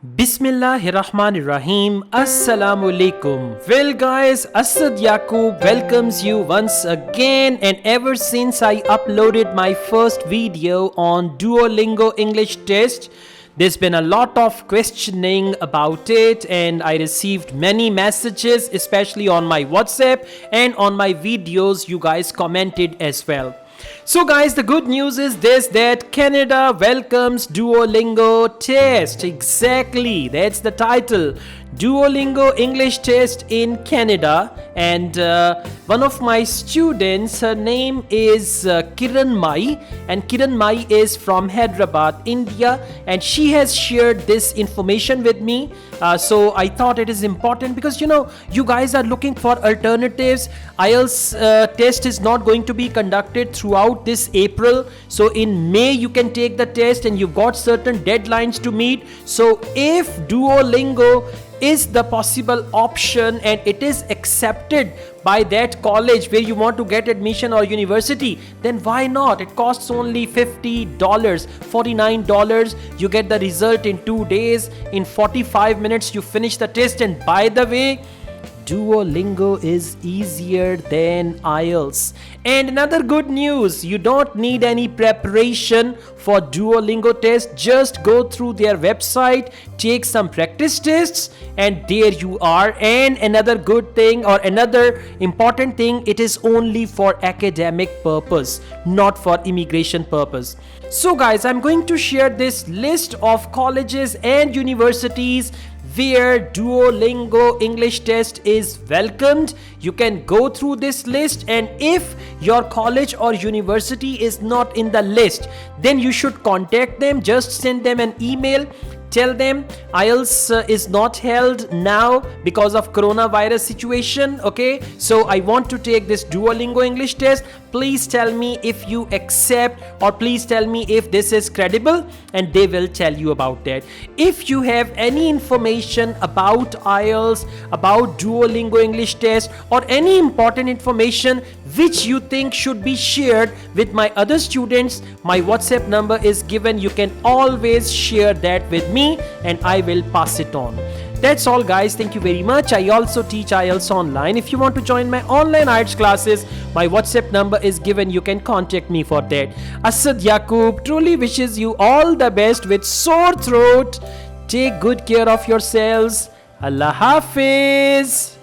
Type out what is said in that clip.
Bismillahirrahmanirrahim. Assalamu alaikum. Well guys, Asad Yaqub welcomes you once again, and ever since I uploaded my first video on DuoLingo English test, there's been a lot of questioning about it, and I received many messages, especially on my WhatsApp and on my videos. You guys commented as well. So guys, the good news is this, that Canada welcomes DuoLingo test. Exactly, that's the title. DuoLingo English test in Canada. And one of my students, her name is Kiran Mai, and Kiran Mai is from Hyderabad, India, and she has shared this information with me. So I thought it is important because you guys are looking for alternatives. IELTS test is not going to be conducted throughout this April. So in May you can take the test, and you've got certain deadlines to meet. So if DuoLingo is the possible option and it is accepted by that college where you want to get admission or university, then why not? It costs only $50, $49. You get the result in 2 days. In 45 minutes you finish the test. And by the way, DuoLingo is easier than IELTS. And another good news, you don't need any preparation for DuoLingo test. Just go through their website, take some practice tests, and there you are. And another good thing, or another important thing, it is only for academic purpose, not for immigration purpose. So guys, I'm going to share this list of colleges and universities where DuoLingo English test is welcomed. You can go through this list, and if your college or university is not in the list, then you should contact them. Just send them an email. Tell them IELTS is not held now because of coronavirus situation. Okay, so I want to take this DuoLingo English test. Please tell me if you accept, or please tell me if this is credible, and they will tell you about that. If you have any information about IELTS, about DuoLingo English test, or any important information which you think should be shared with my other students, my WhatsApp number is given. You can always share that with me and I will pass it on. That's all guys, thank you very much. I also teach IELTS online. If you want to join my online IELTS classes, my WhatsApp number is given. You can contact me for that. Asad Yaqub truly wishes you all the best with sore throat. Take good care of yourselves. Allah Hafiz.